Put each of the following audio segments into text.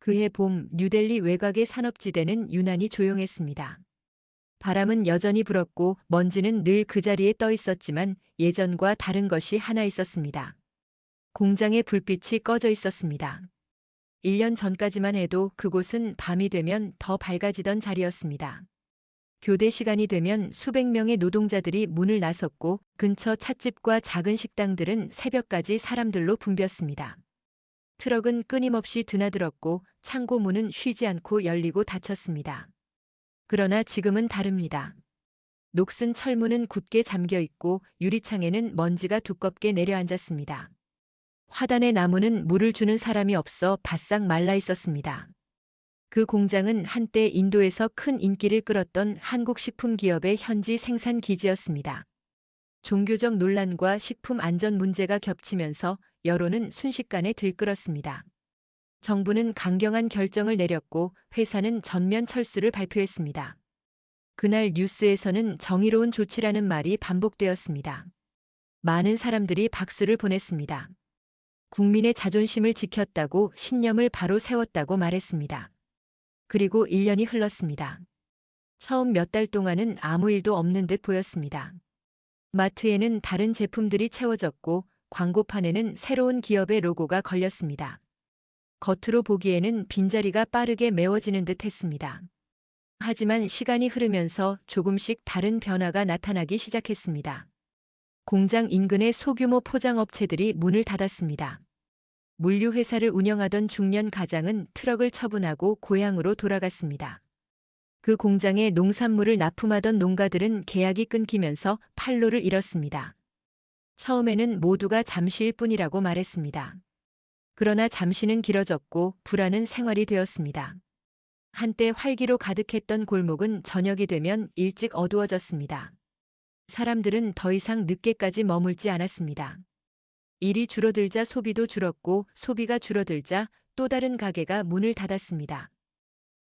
그해 봄 뉴델리 외곽의 산업지대는 유난히 조용했습니다. 바람은 여전히 불었고 먼지는 늘 그 자리에 떠 있었지만 예전과 다른 것이 하나 있었습니다. 공장의 불빛이 꺼져 있었습니다. 1년 전까지만 해도 그곳은 밤이 되면 더 밝아지던 자리였습니다. 교대 시간이 되면 수백 명의 노동자들이 문을 나섰고 근처 찻집과 작은 식당들은 새벽까지 사람들로 붐볐습니다. 트럭은 끊임없이 드나들었고 창고 문은 쉬지 않고 열리고 닫혔습니다. 그러나 지금은 다릅니다. 녹슨 철문은 굳게 잠겨 있고 유리창에는 먼지가 두껍게 내려앉았습니다. 화단의 나무는 물을 주는 사람이 없어 바싹 말라 있었습니다. 그 공장은 한때 인도에서 큰 인기를 끌었던 한국 식품 기업의 현지 생산 기지였습니다. 종교적 논란과 식품 안전 문제가 겹치면서 여론은 순식간에 들끓었습니다. 정부는 강경한 결정을 내렸고 회사는 전면 철수를 발표했습니다. 그날 뉴스에서는 정의로운 조치라는 말이 반복되었습니다. 많은 사람들이 박수를 보냈습니다. 국민의 자존심을 지켰다고 신념을 바로 세웠다고 말했습니다. 그리고 1년이 흘렀습니다. 처음 몇 달 동안은 아무 일도 없는 듯 보였습니다. 마트에는 다른 제품들이 채워졌고 광고판에는 새로운 기업의 로고가 걸렸습니다. 겉으로 보기에는 빈자리가 빠르게 메워지는 듯 했습니다. 하지만 시간이 흐르면서 조금씩 다른 변화가 나타나기 시작했습니다. 공장 인근의 소규모 포장업체들이 문을 닫았습니다. 물류회사를 운영하던 중년 가장은 트럭을 처분하고 고향으로 돌아갔습니다. 그 공장에 농산물을 납품하던 농가들은 계약이 끊기면서 판로를 잃었습니다. 처음에는 모두가 잠시일 뿐이라고 말했습니다. 그러나 잠시는 길어졌고 불안은 생활이 되었습니다. 한때 활기로 가득했던 골목은 저녁이 되면 일찍 어두워졌습니다. 사람들은 더 이상 늦게까지 머물지 않았습니다. 일이 줄어들자 소비도 줄었고 소비가 줄어들자 또 다른 가게가 문을 닫았습니다.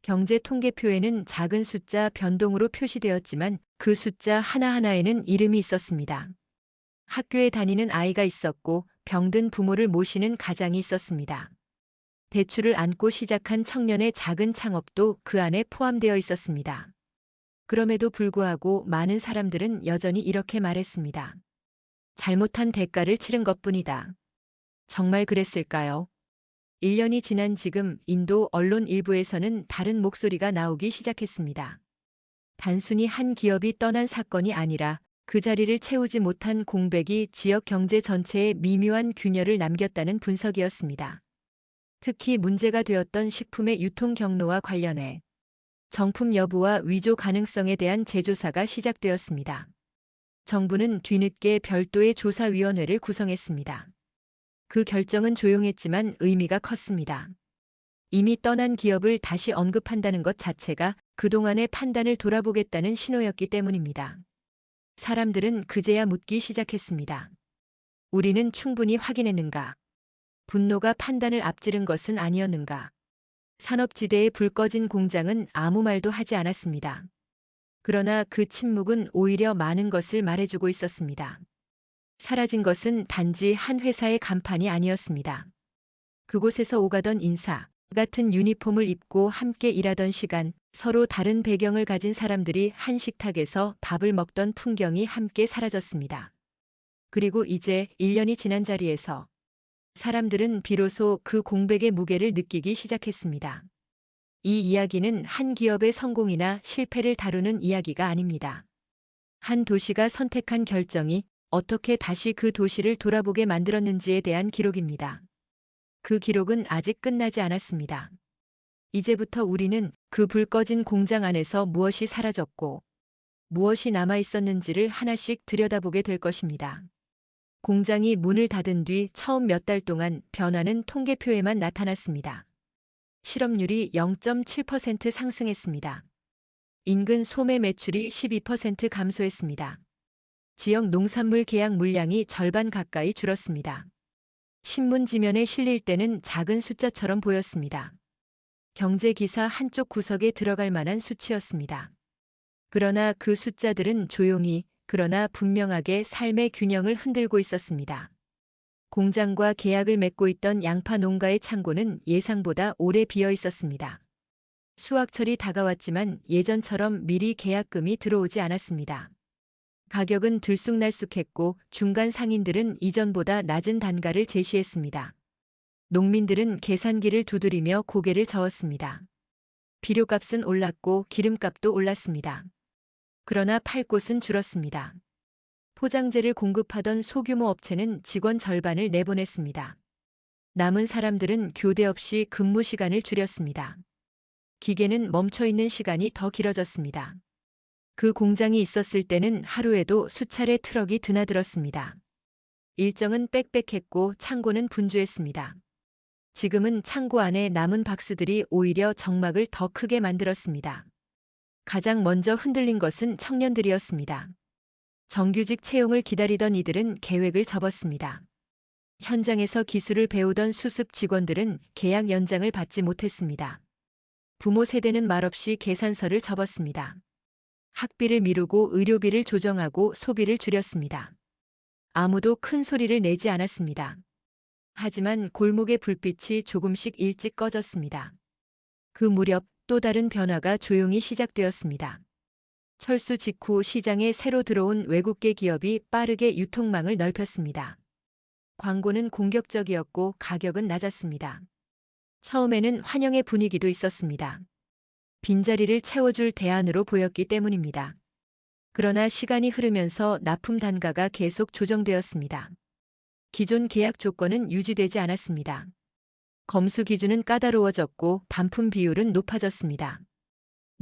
경제 통계표에는 작은 숫자 변동으로 표시되었지만 그 숫자 하나하나에는 이름이 있었습니다. 학교에 다니는 아이가 있었고 병든 부모를 모시는 가장이 있었습니다. 대출을 안고 시작한 청년의 작은 창업도 그 안에 포함되어 있었습니다. 그럼에도 불구하고 많은 사람들은 여전히 이렇게 말했습니다. 잘못한 대가를 치른 것뿐이다. 정말 그랬을까요? 1년이 지난 지금 인도 언론 일부에서는 다른 목소리가 나오기 시작했습니다. 단순히 한 기업이 떠난 사건이 아니라 그 자리를 채우지 못한 공백이 지역 경제 전체에 미묘한 균열을 남겼다는 분석이었습니다. 특히 문제가 되었던 식품의 유통 경로와 관련해 정품 여부와 위조 가능성에 대한 재조사가 시작되었습니다. 정부는 뒤늦게 별도의 조사위원회를 구성했습니다. 그 결정은 조용했지만 의미가 컸습니다. 이미 떠난 기업을 다시 언급한다는 것 자체가 그동안의 판단을 돌아보겠다는 신호였기 때문입니다. 사람들은 그제야 묻기 시작했습니다. 우리는 충분히 확인했는가? 분노가 판단을 앞지른 것은 아니었는가? 산업지대에 불 꺼진 공장은 아무 말도 하지 않았습니다. 그러나 그 침묵은 오히려 많은 것을 말해주고 있었습니다. 사라진 것은 단지 한 회사의 간판이 아니었습니다. 그곳에서 오가던 인사, 같은 유니폼을 입고 함께 일하던 시간, 서로 다른 배경을 가진 사람들이 한 식탁에서 밥을 먹던 풍경이 함께 사라졌습니다. 그리고 이제 1년이 지난 자리에서 사람들은 비로소 그 공백의 무게를 느끼기 시작했습니다. 이 이야기는 한 기업의 성공이나 실패를 다루는 이야기가 아닙니다. 한 도시가 선택한 결정이 어떻게 다시 그 도시를 돌아보게 만들었는지에 대한 기록입니다. 그 기록은 아직 끝나지 않았습니다. 이제부터 우리는 그 불 꺼진 공장 안에서 무엇이 사라졌고 무엇이 남아 있었는지를 하나씩 들여다보게 될 것입니다. 공장이 문을 닫은 뒤 처음 몇 달 동안 변화는 통계표에만 나타났습니다. 실업률이 0.7% 상승했습니다. 인근 소매 매출이 12% 감소했습니다. 지역 농산물 계약 물량이 절반 가까이 줄었습니다. 신문 지면에 실릴 때는 작은 숫자처럼 보였습니다. 경제기사 한쪽 구석에 들어갈 만한 수치였습니다. 그러나 그 숫자들은 조용히 그러나 분명하게 삶의 균형을 흔들고 있었습니다. 공장과 계약을 맺고 있던 양파 농가의 창고는 예상보다 오래 비어 있었습니다. 수확철이 다가왔지만 예전처럼 미리 계약금이 들어오지 않았습니다. 가격은 들쑥날쑥했고 중간 상인들은 이전보다 낮은 단가를 제시했습니다. 농민들은 계산기를 두드리며 고개를 저었습니다. 비료값은 올랐고 기름값도 올랐습니다. 그러나 팔 곳은 줄었습니다. 포장재를 공급하던 소규모 업체는 직원 절반을 내보냈습니다. 남은 사람들은 교대 없이 근무 시간을 줄였습니다. 기계는 멈춰 있는 시간이 더 길어졌습니다. 그 공장이 있었을 때는 하루에도 수차례 트럭이 드나들었습니다. 일정은 빽빽했고 창고는 분주했습니다. 지금은 창고 안에 남은 박스들이 오히려 적막을 더 크게 만들었습니다. 가장 먼저 흔들린 것은 청년들이었습니다. 정규직 채용을 기다리던 이들은 계획을 접었습니다. 현장에서 기술을 배우던 수습 직원들은 계약 연장을 받지 못했습니다. 부모 세대는 말없이 계산서를 접었습니다. 학비를 미루고 의료비를 조정하고 소비를 줄였습니다. 아무도 큰 소리를 내지 않았습니다. 하지만 골목의 불빛이 조금씩 일찍 꺼졌습니다. 그 무렵 또 다른 변화가 조용히 시작되었습니다. 철수 직후 시장에 새로 들어온 외국계 기업이 빠르게 유통망을 넓혔습니다. 광고는 공격적이었고 가격은 낮았습니다. 처음에는 환영의 분위기도 있었습니다. 빈자리를 채워줄 대안으로 보였기 때문입니다. 그러나 시간이 흐르면서 납품 단가가 계속 조정되었습니다. 기존 계약 조건은 유지되지 않았습니다. 검수 기준은 까다로워졌고 반품 비율은 높아졌습니다.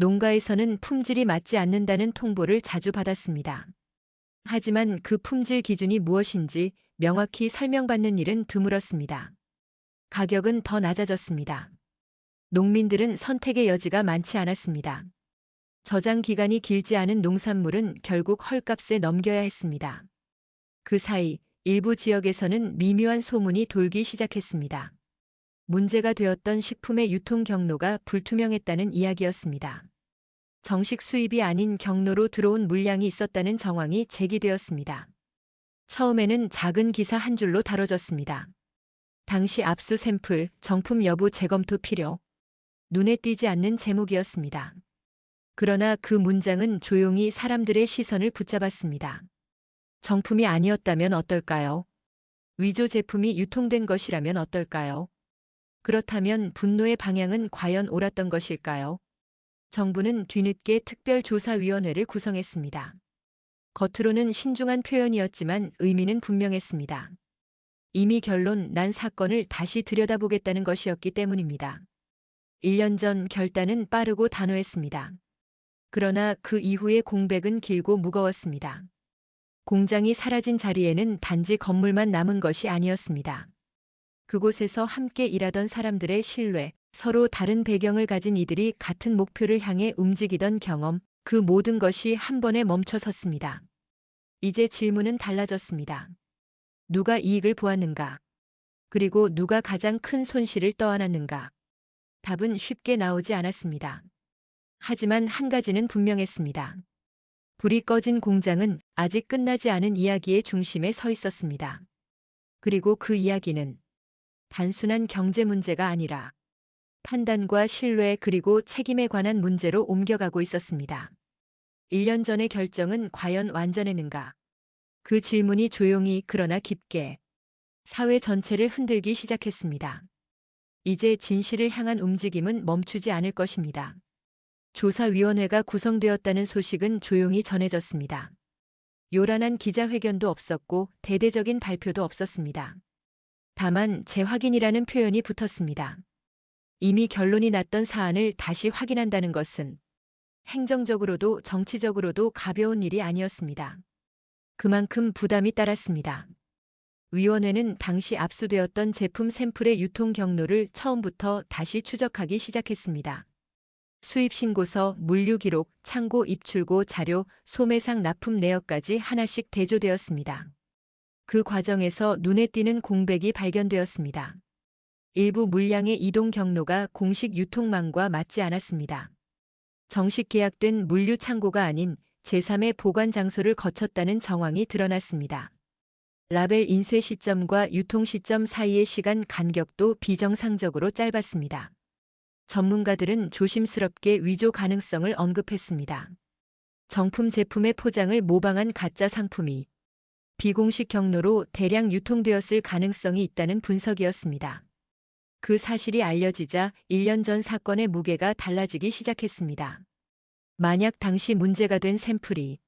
농가에서는 품질이 맞지 않는다는 통보를 자주 받았습니다. 하지만 그 품질 기준이 무엇인지 명확히 설명받는 일은 드물었습니다. 가격은 더 낮아졌습니다. 농민들은 선택의 여지가 많지 않았습니다. 저장 기간이 길지 않은 농산물은 결국 헐값에 넘겨야 했습니다. 그 사이 일부 지역에서는 미묘한 소문이 돌기 시작했습니다. 문제가 되었던 식품의 유통 경로가 불투명했다는 이야기였습니다. 정식 수입이 아닌 경로로 들어온 물량이 있었다는 정황이 제기되었습니다. 처음에는 작은 기사 한 줄로 다뤄졌습니다. 당시 압수 샘플, 정품 여부 재검토 필요. 눈에 띄지 않는 제목이었습니다. 그러나 그 문장은 조용히 사람들의 시선을 붙잡았습니다. 정품이 아니었다면 어떨까요? 위조 제품이 유통된 것이라면 어떨까요? 그렇다면 분노의 방향은 과연 옳았던 것일까요? 정부는 뒤늦게 특별조사위원회를 구성했습니다. 겉으로는 신중한 표현이었지만 의미는 분명했습니다. 이미 결론 난 사건을 다시 들여다보겠다는 것이었기 때문입니다. 1년 전 결단은 빠르고 단호했습니다. 그러나 그 이후의 공백은 길고 무거웠습니다. 공장이 사라진 자리에는 단지 건물만 남은 것이 아니었습니다. 그곳에서 함께 일하던 사람들의 신뢰, 서로 다른 배경을 가진 이들이 같은 목표를 향해 움직이던 경험, 그 모든 것이 한 번에 멈춰 섰습니다. 이제 질문은 달라졌습니다. 누가 이익을 보았는가? 그리고 누가 가장 큰 손실을 떠안았는가? 답은 쉽게 나오지 않았습니다. 하지만 한 가지는 분명했습니다. 불이 꺼진 공장은 아직 끝나지 않은 이야기의 중심에 서 있었습니다. 그리고 그 이야기는 단순한 경제 문제가 아니라 판단과 신뢰 그리고 책임에 관한 문제로 옮겨가고 있었습니다. 1년 전의 결정은 과연 완전했는가? 그 질문이 조용히 그러나 깊게 사회 전체를 흔들기 시작했습니다. 이제 진실을 향한 움직임은 멈추지 않을 것입니다. 조사위원회가 구성되었다는 소식은 조용히 전해졌습니다. 요란한 기자회견도 없었고 대대적인 발표도 없었습니다. 다만 재확인이라는 표현이 붙었습니다. 이미 결론이 났던 사안을 다시 확인한다는 것은 행정적으로도 정치적으로도 가벼운 일이 아니었습니다. 그만큼 부담이 따랐습니다. 위원회는 당시 압수되었던 제품 샘플의 유통 경로를 처음부터 다시 추적하기 시작했습니다. 수입 신고서, 물류 기록, 창고 입출고 자료, 소매상 납품 내역까지 하나씩 대조되었습니다. 그 과정에서 눈에 띄는 공백이 발견되었습니다. 일부 물량의 이동 경로가 공식 유통망과 맞지 않았습니다. 정식 계약된 물류 창고가 아닌 제3의 보관 장소를 거쳤다는 정황이 드러났습니다. 라벨 인쇄 시점과 유통 시점 사이의 시간 간격도 비정상적으로 짧았습니다. 전문가들은 조심스럽게 위조 가능성을 언급했습니다. 정품 제품의 포장을 모방한 가짜 상품이 비공식 경로로 대량 유통되었을 가능성이 있다는 분석이었습니다. 그 사실이 알려지자 1년 전 사건의 무게가 달라지기 시작했습니다. 만약 당시 문제가 된 샘플이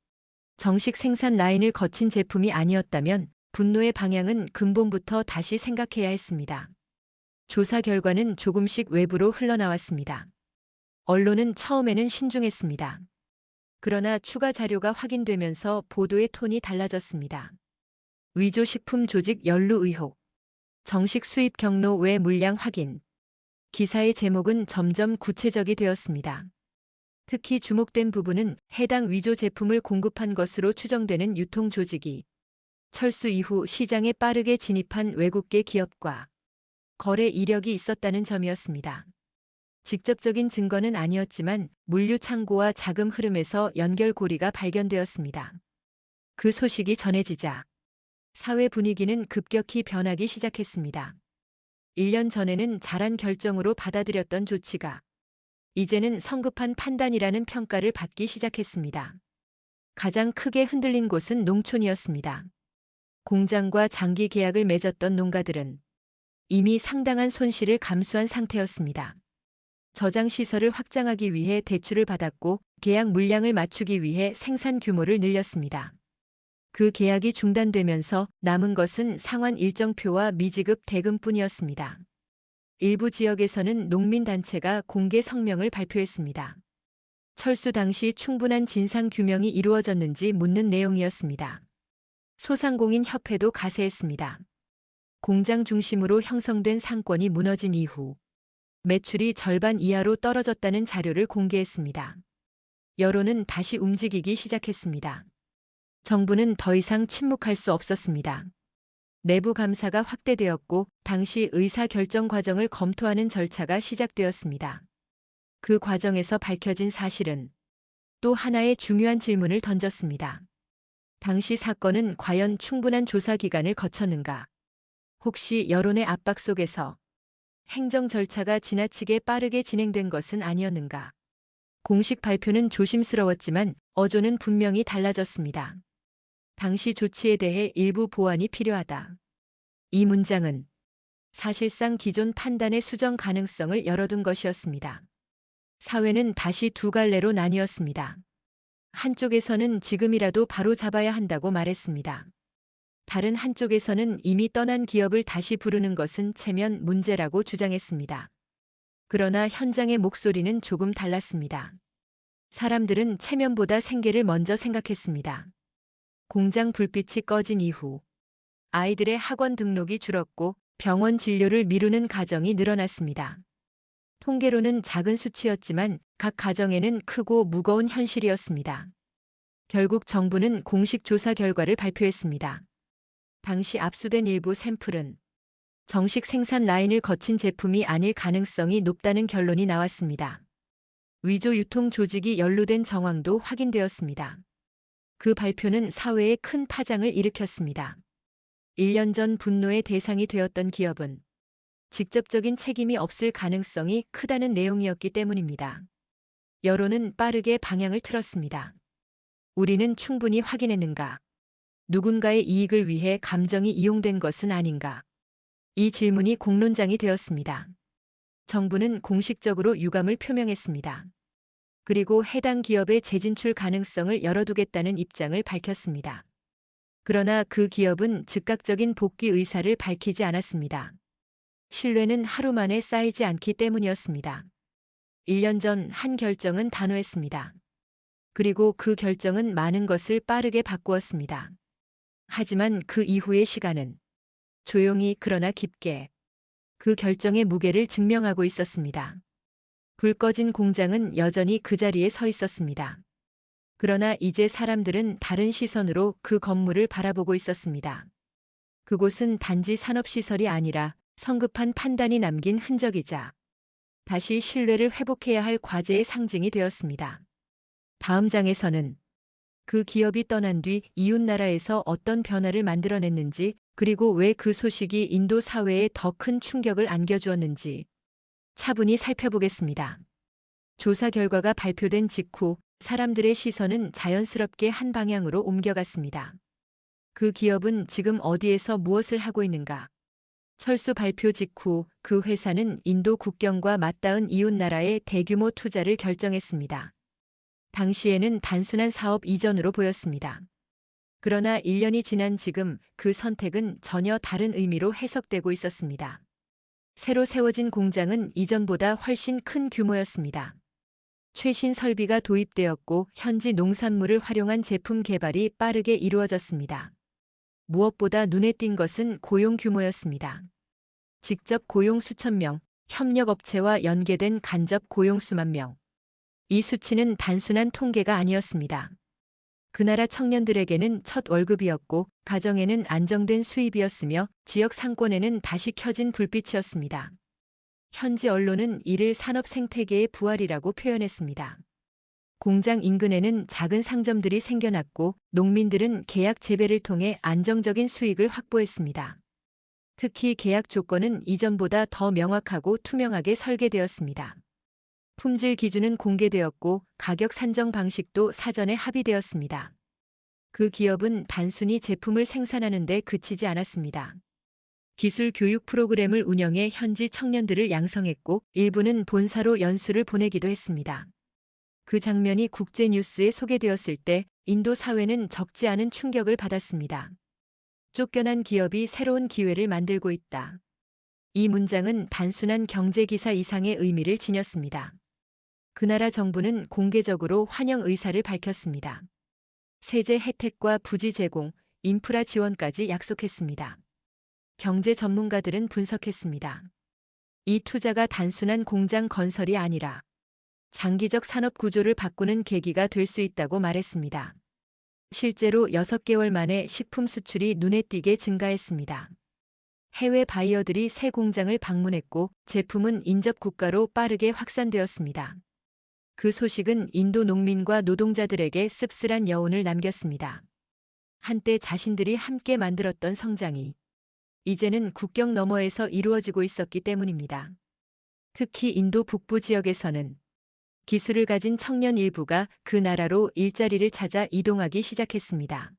정식 생산 라인을 거친 제품이 아니었다면 분노의 방향은 근본부터 다시 생각해야 했습니다. 조사 결과는 조금씩 외부로 흘러나왔습니다. 언론은 처음에는 신중했습니다. 그러나 추가 자료가 확인되면서 보도의 톤이 달라졌습니다. 위조 식품 조직 연루 의혹, 정식 수입 경로 외 물량 확인. 기사의 제목은 점점 구체적이 되었습니다. 특히 주목된 부분은 해당 위조 제품을 공급한 것으로 추정되는 유통 조직이 철수 이후 시장에 빠르게 진입한 외국계 기업과 거래 이력이 있었다는 점이었습니다. 직접적인 증거는 아니었지만 물류 창고와 자금 흐름에서 연결고리가 발견되었습니다. 그 소식이 전해지자 사회 분위기는 급격히 변하기 시작했습니다. 1년 전에는 잘한 결정으로 받아들였던 조치가 이제는 성급한 판단이라는 평가를 받기 시작했습니다. 가장 크게 흔들린 곳은 농촌이었습니다. 공장과 장기 계약을 맺었던 농가들은 이미 상당한 손실을 감수한 상태였습니다. 저장 시설을 확장하기 위해 대출을 받았고 계약 물량을 맞추기 위해 생산 규모를 늘렸습니다. 그 계약이 중단되면서 남은 것은 상환 일정표와 미지급 대금뿐이었습니다. 일부 지역에서는 농민단체가 공개 성명을 발표했습니다. 철수 당시 충분한 진상 규명이 이루어졌는지 묻는 내용이었습니다. 소상공인협회도 가세했습니다. 공장 중심으로 형성된 상권이 무너진 이후 매출이 절반 이하로 떨어졌다는 자료를 공개했습니다. 여론은 다시 움직이기 시작했습니다. 정부는 더 이상 침묵할 수 없었습니다. 내부 감사가 확대되었고 당시 의사 결정 과정을 검토하는 절차가 시작되었습니다. 그 과정에서 밝혀진 사실은 또 하나의 중요한 질문을 던졌습니다. 당시 사건은 과연 충분한 조사 기간을 거쳤는가? 혹시 여론의 압박 속에서 행정 절차가 지나치게 빠르게 진행된 것은 아니었는가? 공식 발표는 조심스러웠지만 어조는 분명히 달라졌습니다. 당시 조치에 대해 일부 보완이 필요하다. 이 문장은 사실상 기존 판단의 수정 가능성을 열어둔 것이었습니다. 사회는 다시 두 갈래로 나뉘었습니다. 한쪽에서는 지금이라도 바로 잡아야 한다고 말했습니다. 다른 한쪽에서는 이미 떠난 기업을 다시 부르는 것은 체면 문제라고 주장했습니다. 그러나 현장의 목소리는 조금 달랐습니다. 사람들은 체면보다 생계를 먼저 생각했습니다. 공장 불빛이 꺼진 이후 아이들의 학원 등록이 줄었고 병원 진료를 미루는 가정이 늘어났습니다. 통계로는 작은 수치였지만 각 가정에는 크고 무거운 현실이었습니다. 결국 정부는 공식 조사 결과를 발표했습니다. 당시 압수된 일부 샘플은 정식 생산 라인을 거친 제품이 아닐 가능성이 높다는 결론이 나왔습니다. 위조 유통 조직이 연루된 정황도 확인되었습니다. 그 발표는 사회에 큰 파장을 일으켰습니다. 1년 전 분노의 대상이 되었던 기업은 직접적인 책임이 없을 가능성이 크다는 내용이었기 때문입니다. 여론은 빠르게 방향을 틀었습니다. 우리는 충분히 확인했는가? 누군가의 이익을 위해 감정이 이용된 것은 아닌가? 이 질문이 공론장이 되었습니다. 정부는 공식적으로 유감을 표명했습니다. 그리고 해당 기업의 재진출 가능성을 열어두겠다는 입장을 밝혔습니다. 그러나 그 기업은 즉각적인 복귀 의사를 밝히지 않았습니다. 신뢰는 하루 만에 쌓이지 않기 때문이었습니다. 1년 전 한 결정은 단호했습니다. 그리고 그 결정은 많은 것을 빠르게 바꾸었습니다. 하지만 그 이후의 시간은 조용히 그러나 깊게 그 결정의 무게를 증명하고 있었습니다. 불 꺼진 공장은 여전히 그 자리에 서 있었습니다. 그러나 이제 사람들은 다른 시선으로 그 건물을 바라보고 있었습니다. 그곳은 단지 산업시설이 아니라 성급한 판단이 남긴 흔적이자 다시 신뢰를 회복해야 할 과제의 상징이 되었습니다. 다음 장에서는 그 기업이 떠난 뒤 이웃 나라에서 어떤 변화를 만들어냈는지, 그리고 왜 그 소식이 인도 사회에 더 큰 충격을 안겨주었는지 차분히 살펴보겠습니다. 조사 결과가 발표된 직후 사람들의 시선은 자연스럽게 한 방향으로 옮겨갔습니다. 그 기업은 지금 어디에서 무엇을 하고 있는가? 철수 발표 직후 그 회사는 인도 국경과 맞닿은 이웃 나라에 대규모 투자를 결정했습니다. 당시에는 단순한 사업 이전으로 보였습니다. 그러나 1년이 지난 지금 그 선택은 전혀 다른 의미로 해석되고 있었습니다. 새로 세워진 공장은 이전보다 훨씬 큰 규모였습니다. 최신 설비가 도입되었고 현지 농산물을 활용한 제품 개발이 빠르게 이루어졌습니다. 무엇보다 눈에 띈 것은 고용 규모였습니다. 직접 고용 수천 명, 협력업체와 연계된 간접 고용 수만 명. 이 수치는 단순한 통계가 아니었습니다. 그 나라 청년들에게는 첫 월급이었고 가정에는 안정된 수입이었으며 지역 상권에는 다시 켜진 불빛이었습니다. 현지 언론은 이를 산업 생태계의 부활이라고 표현했습니다. 공장 인근에는 작은 상점들이 생겨났고 농민들은 계약 재배를 통해 안정적인 수익을 확보했습니다. 특히 계약 조건은 이전보다 더 명확하고 투명하게 설계되었습니다. 품질 기준은 공개되었고 가격 산정 방식도 사전에 합의되었습니다. 그 기업은 단순히 제품을 생산하는 데 그치지 않았습니다. 기술 교육 프로그램을 운영해 현지 청년들을 양성했고 일부는 본사로 연수를 보내기도 했습니다. 그 장면이 국제 뉴스에 소개되었을 때 인도 사회는 적지 않은 충격을 받았습니다. 쫓겨난 기업이 새로운 기회를 만들고 있다. 이 문장은 단순한 경제 기사 이상의 의미를 지녔습니다. 그 나라 정부는 공개적으로 환영 의사를 밝혔습니다. 세제 혜택과 부지 제공, 인프라 지원까지 약속했습니다. 경제 전문가들은 분석했습니다. 이 투자가 단순한 공장 건설이 아니라 장기적 산업 구조를 바꾸는 계기가 될 수 있다고 말했습니다. 실제로 6개월 만에 식품 수출이 눈에 띄게 증가했습니다. 해외 바이어들이 새 공장을 방문했고 제품은 인접 국가로 빠르게 확산되었습니다. 그 소식은 인도 농민과 노동자들에게 씁쓸한 여운을 남겼습니다. 한때 자신들이 함께 만들었던 성장이 이제는 국경 너머에서 이루어지고 있었기 때문입니다. 특히 인도 북부 지역에서는 기술을 가진 청년 일부가 그 나라로 일자리를 찾아 이동하기 시작했습니다.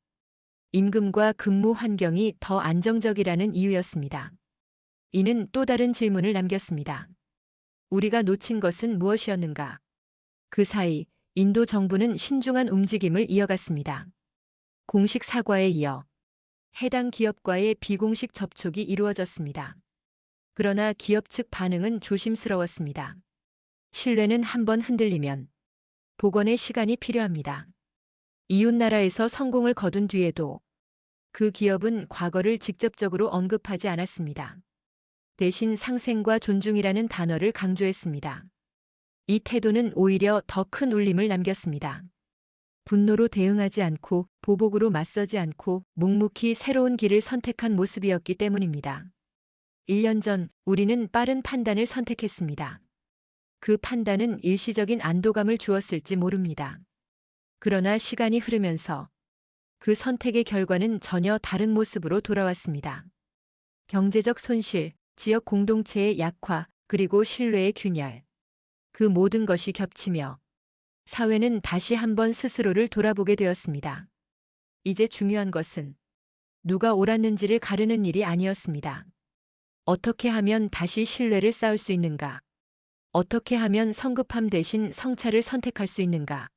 임금과 근무 환경이 더 안정적이라는 이유였습니다. 이는 또 다른 질문을 남겼습니다. 우리가 놓친 것은 무엇이었는가? 그 사이 인도 정부는 신중한 움직임을 이어갔습니다. 공식 사과에 이어 해당 기업과의 비공식 접촉이 이루어졌습니다. 그러나 기업 측 반응은 조심스러웠습니다. 신뢰는 한번 흔들리면 복원의 시간이 필요합니다. 이웃 나라에서 성공을 거둔 뒤에도 그 기업은 과거를 직접적으로 언급하지 않았습니다. 대신 상생과 존중이라는 단어를 강조했습니다. 이 태도는 오히려 더 큰 울림을 남겼습니다. 분노로 대응하지 않고 보복으로 맞서지 않고 묵묵히 새로운 길을 선택한 모습이었기 때문입니다. 1년 전 우리는 빠른 판단을 선택했습니다. 그 판단은 일시적인 안도감을 주었을지 모릅니다. 그러나 시간이 흐르면서 그 선택의 결과는 전혀 다른 모습으로 돌아왔습니다. 경제적 손실, 지역 공동체의 약화, 그리고 신뢰의 균열. 그 모든 것이 겹치며 사회는 다시 한번 스스로를 돌아보게 되었습니다. 이제 중요한 것은 누가 옳았는지를 가르는 일이 아니었습니다. 어떻게 하면 다시 신뢰를 쌓을 수 있는가? 어떻게 하면 성급함 대신 성찰을 선택할 수 있는가?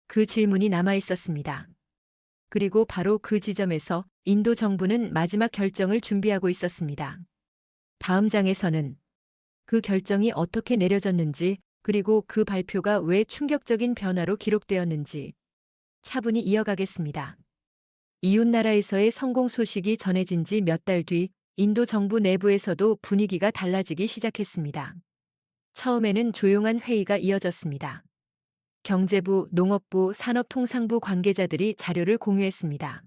그 질문이 남아 있었습니다. 그리고 바로 그 지점에서 인도 정부는 마지막 결정을 준비하고 있었습니다. 다음 장에서는 그 결정이 어떻게 내려졌는지, 그리고 그 발표가 왜 충격적인 변화로 기록되었는지 차분히 이어가겠습니다. 이웃 나라에서의 성공 소식이 전해진 지 몇 달 뒤 인도 정부 내부에서도 분위기가 달라지기 시작했습니다. 처음에는 조용한 회의가 이어졌습니다. 경제부, 농업부, 산업통상부 관계자들이 자료를 공유했습니다.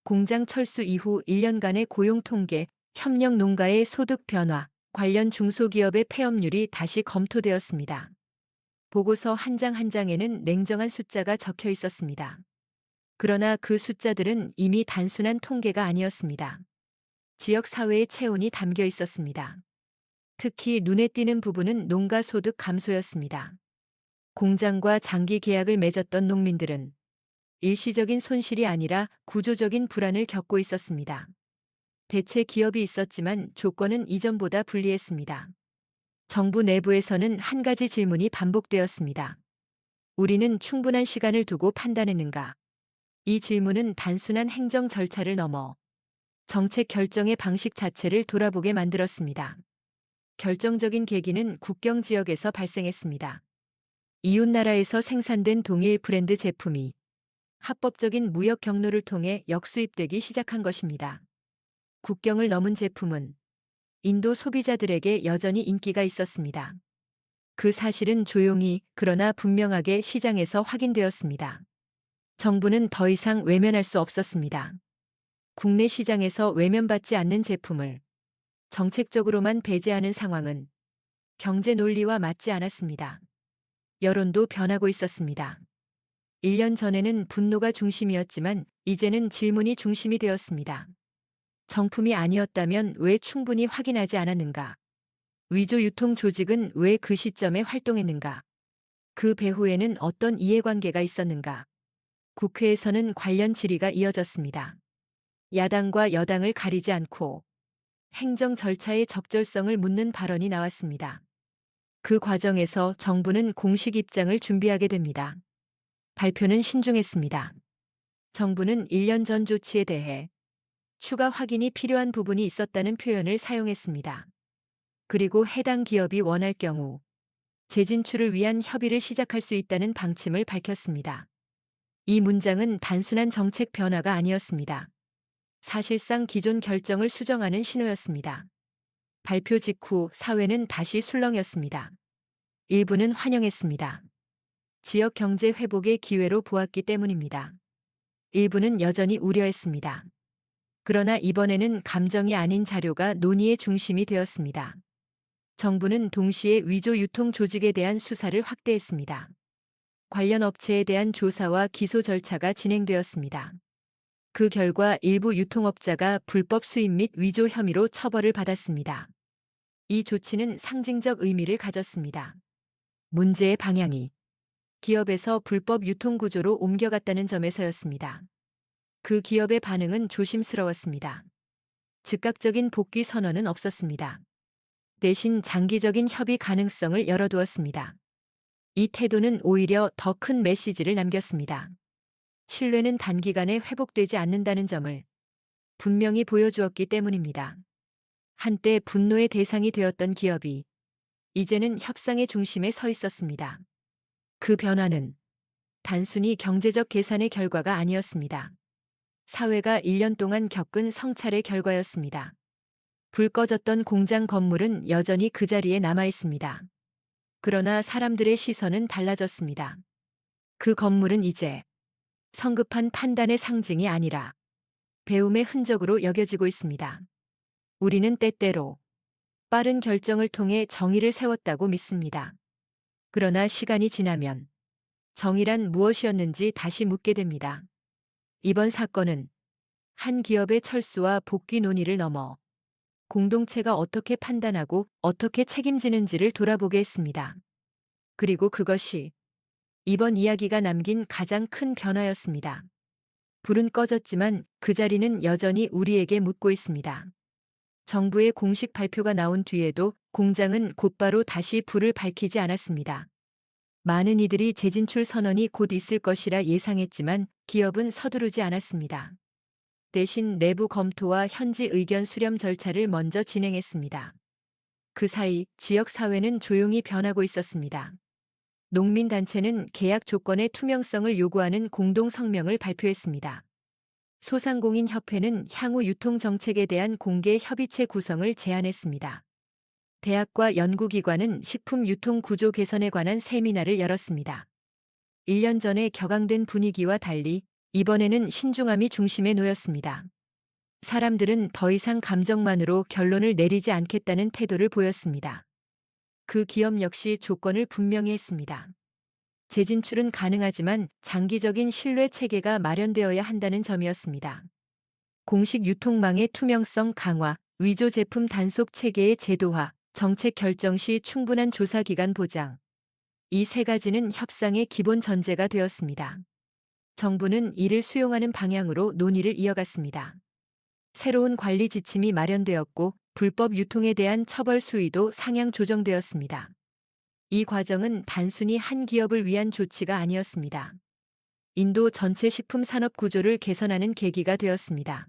공장 철수 이후 1년간의 고용 통계, 협력 농가의 소득 변화, 관련 중소기업의 폐업률이 다시 검토되었습니다. 보고서 한 장 한 장에는 냉정한 숫자가 적혀 있었습니다. 그러나 그 숫자들은 이미 단순한 통계가 아니었습니다. 지역 사회의 체온이 담겨 있었습니다. 특히 눈에 띄는 부분은 농가 소득 감소였습니다. 공장과 장기 계약을 맺었던 농민들은 일시적인 손실이 아니라 구조적인 불안을 겪고 있었습니다. 대체 기업이 있었지만 조건은 이전보다 불리했습니다. 정부 내부에서는 한 가지 질문이 반복되었습니다. 우리는 충분한 시간을 두고 판단했는가? 이 질문은 단순한 행정 절차를 넘어 정책 결정의 방식 자체를 돌아보게 만들었습니다. 결정적인 계기는 국경 지역에서 발생했습니다. 이웃나라에서 생산된 동일 브랜드 제품이 합법적인 무역 경로를 통해 역수입되기 시작한 것입니다. 국경을 넘은 제품은 인도 소비자들에게 여전히 인기가 있었습니다. 그 사실은 조용히 그러나 분명하게 시장에서 확인되었습니다. 정부는 더 이상 외면할 수 없었습니다. 국내 시장에서 외면받지 않는 제품을 정책적으로만 배제하는 상황은 경제 논리와 맞지 않았습니다. 여론도 변하고 있었습니다. 1년 전에는 분노가 중심이었지만 이제는 질문이 중심이 되었습니다. 정품이 아니었다면 왜 충분히 확인하지 않았는가? 위조 유통 조직은 왜 그 시점에 활동했는가? 그 배후에는 어떤 이해관계가 있었는가? 국회에서는 관련 질의가 이어졌습니다. 야당과 여당을 가리지 않고 행정 절차의 적절성을 묻는 발언이 나왔습니다. 그 과정에서 정부는 공식 입장을 준비하게 됩니다. 발표는 신중했습니다. 정부는 1년 전 조치에 대해 추가 확인이 필요한 부분이 있었다는 표현을 사용했습니다. 그리고 해당 기업이 원할 경우 재진출을 위한 협의를 시작할 수 있다는 방침을 밝혔습니다. 이 문장은 단순한 정책 변화가 아니었습니다. 사실상 기존 결정을 수정하는 신호였습니다. 발표 직후 사회는 다시 술렁였습니다. 일부는 환영했습니다. 지역 경제 회복의 기회로 보았기 때문입니다. 일부는 여전히 우려했습니다. 그러나 이번에는 감정이 아닌 자료가 논의의 중심이 되었습니다. 정부는 동시에 위조 유통 조직에 대한 수사를 확대했습니다. 관련 업체에 대한 조사와 기소 절차가 진행되었습니다. 그 결과 일부 유통업자가 불법 수입 및 위조 혐의로 처벌을 받았습니다. 이 조치는 상징적 의미를 가졌습니다. 문제의 방향이 기업에서 불법 유통 구조로 옮겨갔다는 점에서였습니다. 그 기업의 반응은 조심스러웠습니다. 즉각적인 복귀 선언은 없었습니다. 대신 장기적인 협의 가능성을 열어두었습니다. 이 태도는 오히려 더 큰 메시지를 남겼습니다. 신뢰는 단기간에 회복되지 않는다는 점을 분명히 보여주었기 때문입니다. 한때 분노의 대상이 되었던 기업이 이제는 협상의 중심에 서 있었습니다. 그 변화는 단순히 경제적 계산의 결과가 아니었습니다. 사회가 1년 동안 겪은 성찰의 결과였습니다. 불 꺼졌던 공장 건물은 여전히 그 자리에 남아 있습니다. 그러나 사람들의 시선은 달라졌습니다. 그 건물은 이제 성급한 판단의 상징이 아니라 배움의 흔적으로 여겨지고 있습니다. 우리는 때때로 빠른 결정을 통해 정의를 세웠다고 믿습니다. 그러나 시간이 지나면 정의란 무엇이었는지 다시 묻게 됩니다. 이번 사건은 한 기업의 철수와 복귀 논의를 넘어 공동체가 어떻게 판단하고 어떻게 책임지는지를 돌아보게 했습니다. 그리고 그것이 이번 이야기가 남긴 가장 큰 변화였습니다. 불은 꺼졌지만 그 자리는 여전히 우리에게 묻고 있습니다. 정부의 공식 발표가 나온 뒤에도 공장은 곧바로 다시 불을 밝히지 않았습니다. 많은 이들이 재진출 선언이 곧 있을 것이라 예상했지만 기업은 서두르지 않았습니다. 대신 내부 검토와 현지 의견 수렴 절차를 먼저 진행했습니다. 그 사이 지역 사회는 조용히 변하고 있었습니다. 농민단체는 계약 조건의 투명성을 요구하는 공동 성명을 발표했습니다. 소상공인협회는 향후 유통 정책에 대한 공개 협의체 구성을 제안했습니다. 대학과 연구기관은 식품 유통 구조 개선에 관한 세미나를 열었습니다. 1년 전에 격앙된 분위기와 달리 이번에는 신중함이 중심에 놓였습니다. 사람들은 더 이상 감정만으로 결론을 내리지 않겠다는 태도를 보였습니다. 그 기업 역시 조건을 분명히 했습니다. 재진출은 가능하지만 장기적인 신뢰 체계가 마련되어야 한다는 점이었습니다. 공식 유통망의 투명성 강화, 위조 제품 단속 체계의 제도화, 정책 결정 시 충분한 조사 기간 보장. 이 세 가지는 협상의 기본 전제가 되었습니다. 정부는 이를 수용하는 방향으로 논의를 이어갔습니다. 새로운 관리 지침이 마련되었고 불법 유통에 대한 처벌 수위도 상향 조정되었습니다. 이 과정은 단순히 한 기업을 위한 조치가 아니었습니다. 인도 전체 식품 산업 구조를 개선하는 계기가 되었습니다.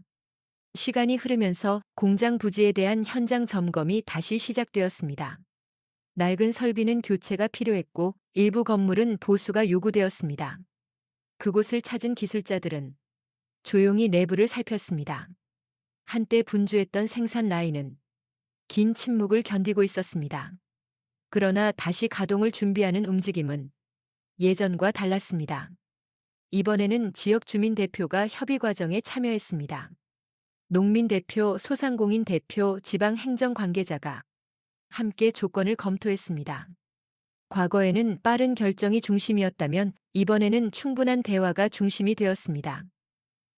시간이 흐르면서 공장 부지에 대한 현장 점검이 다시 시작되었습니다. 낡은 설비는 교체가 필요했고 일부 건물은 보수가 요구되었습니다. 그곳을 찾은 기술자들은 조용히 내부를 살폈습니다. 한때 분주했던 생산 라인은 긴 침묵을 견디고 있었습니다. 그러나 다시 가동을 준비하는 움직임은 예전과 달랐습니다. 이번에는 지역 주민 대표가 협의 과정에 참여했습니다. 농민 대표, 소상공인 대표, 지방 행정 관계자가 함께 조건을 검토했습니다. 과거에는 빠른 결정이 중심이었다면 이번에는 충분한 대화가 중심이 되었습니다.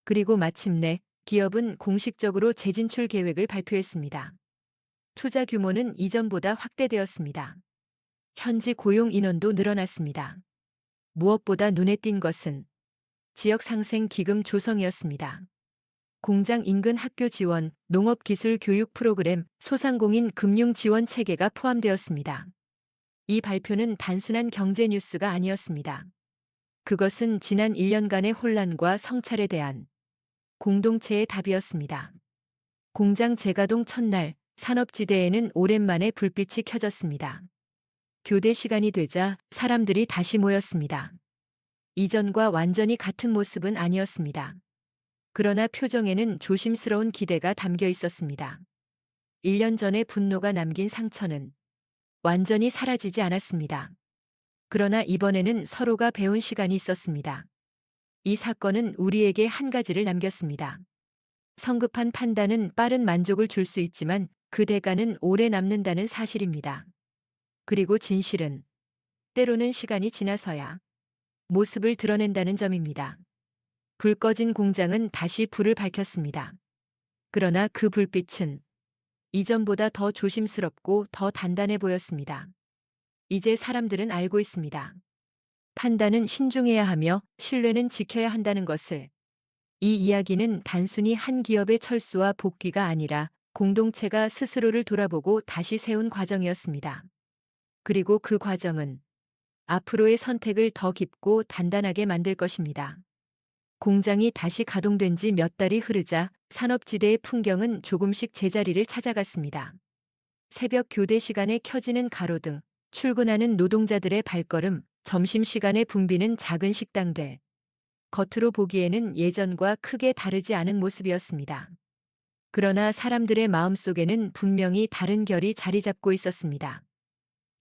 그리고 마침내 기업은 공식적으로 재진출 계획을 발표했습니다. 투자 규모는 이전보다 확대되었습니다. 현지 고용 인원도 늘어났습니다. 무엇보다 눈에 띈 것은 지역 상생 기금 조성이었습니다. 공장 인근 학교 지원, 농업기술 교육 프로그램, 소상공인 금융 지원 체계가 포함되었습니다. 이 발표는 단순한 경제 뉴스가 아니었습니다. 그것은 지난 1년간의 혼란과 성찰에 대한 공동체의 답이었습니다. 공장 재가동 첫날, 산업지대에는 오랜만에 불빛이 켜졌습니다. 교대 시간이 되자 사람들이 다시 모였습니다. 이전과 완전히 같은 모습은 아니었습니다. 그러나 표정에는 조심스러운 기대가 담겨 있었습니다. 1년 전의 분노가 남긴 상처는 완전히 사라지지 않았습니다. 그러나 이번에는 서로가 배운 시간이 있었습니다. 이 사건은 우리에게 한 가지를 남겼습니다. 성급한 판단은 빠른 만족을 줄 수 있지만 그 대가는 오래 남는다는 사실입니다. 그리고 진실은 때로는 시간이 지나서야 모습을 드러낸다는 점입니다. 불 꺼진 공장은 다시 불을 밝혔습니다. 그러나 그 불빛은 이전보다 더 조심스럽고 더 단단해 보였습니다. 이제 사람들은 알고 있습니다. 판단은 신중해야 하며 신뢰는 지켜야 한다는 것을. 이 이야기는 단순히 한 기업의 철수와 복귀가 아니라 공동체가 스스로를 돌아보고 다시 세운 과정이었습니다. 그리고 그 과정은 앞으로의 선택을 더 깊고 단단하게 만들 것입니다. 공장이 다시 가동된 지 몇 달이 흐르자 산업지대의 풍경은 조금씩 제자리를 찾아갔습니다. 새벽 교대 시간에 켜지는 가로등, 출근하는 노동자들의 발걸음, 점심시간에 붐비는 작은 식당들. 겉으로 보기에는 예전과 크게 다르지 않은 모습이었습니다. 그러나 사람들의 마음속에는 분명히 다른 결이 자리 잡고 있었습니다.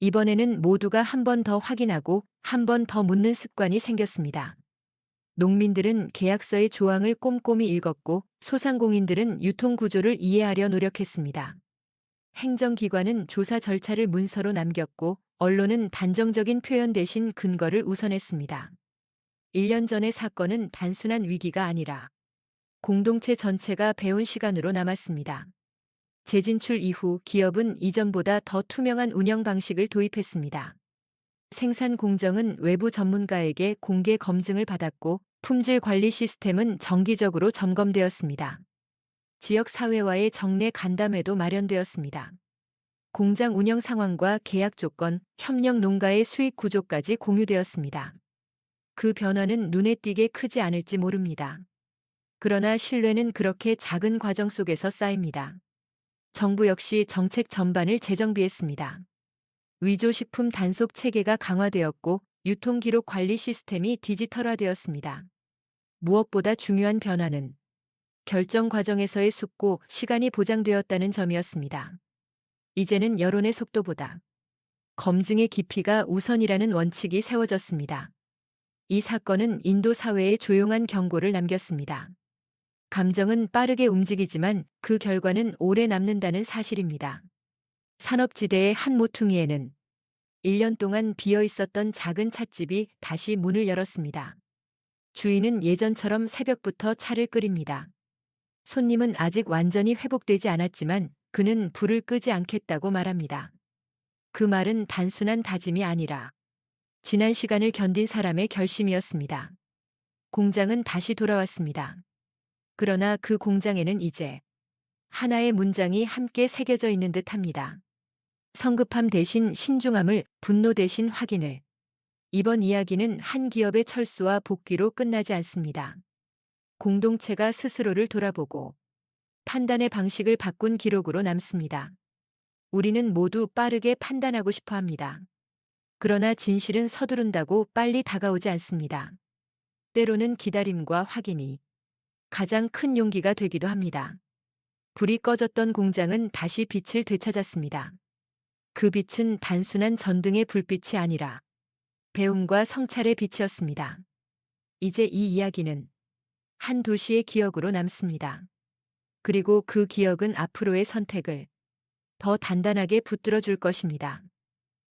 이번에는 모두가 한 번 더 확인하고 한 번 더 묻는 습관이 생겼습니다. 농민들은 계약서의 조항을 꼼꼼히 읽었고 소상공인들은 유통구조를 이해하려 노력했습니다. 행정기관은 조사 절차를 문서로 남겼고 언론은 단정적인 표현 대신 근거를 우선했습니다. 1년 전의 사건은 단순한 위기가 아니라 공동체 전체가 배운 시간으로 남았습니다. 재진출 이후 기업은 이전보다 더 투명한 운영 방식을 도입했습니다. 생산 공정은 외부 전문가에게 공개 검증을 받았고 품질 관리 시스템은 정기적으로 점검되었습니다. 지역 사회와의 정례 간담회도 마련되었습니다. 공장 운영 상황과 계약 조건, 협력 농가의 수익 구조까지 공유되었습니다. 그 변화는 눈에 띄게 크지 않을지 모릅니다. 그러나 신뢰는 그렇게 작은 과정 속에서 쌓입니다. 정부 역시 정책 전반을 재정비했습니다. 위조식품 단속 체계가 강화되었고 유통기록 관리 시스템이 디지털화되었습니다. 무엇보다 중요한 변화는 결정 과정에서의 숙고, 시간이 보장되었다는 점이었습니다. 이제는 여론의 속도보다 검증의 깊이가 우선이라는 원칙이 세워졌습니다. 이 사건은 인도 사회에 조용한 경고를 남겼습니다. 감정은 빠르게 움직이지만 그 결과는 오래 남는다는 사실입니다. 산업지대의 한 모퉁이에는 1년 동안 비어 있었던 작은 찻집이 다시 문을 열었습니다. 주인은 예전처럼 새벽부터 차를 끓입니다. 손님은 아직 완전히 회복되지 않았지만 그는 불을 끄지 않겠다고 말합니다. 그 말은 단순한 다짐이 아니라 지난 시간을 견딘 사람의 결심이었습니다. 공장은 다시 돌아왔습니다. 그러나 그 공장에는 이제 하나의 문장이 함께 새겨져 있는 듯 합니다. 성급함 대신 신중함을, 분노 대신 확인을. 이번 이야기는 한 기업의 철수와 복귀로 끝나지 않습니다. 공동체가 스스로를 돌아보고 판단의 방식을 바꾼 기록으로 남습니다. 우리는 모두 빠르게 판단하고 싶어 합니다. 그러나 진실은 서두른다고 빨리 다가오지 않습니다. 때로는 기다림과 확인이 가장 큰 용기가 되기도 합니다. 불이 꺼졌던 공장은 다시 빛을 되찾았습니다. 그 빛은 단순한 전등의 불빛이 아니라 배움과 성찰의 빛이었습니다. 이제 이 이야기는 한 도시의 기억으로 남습니다. 그리고 그 기억은 앞으로의 선택을 더 단단하게 붙들어 줄 것입니다.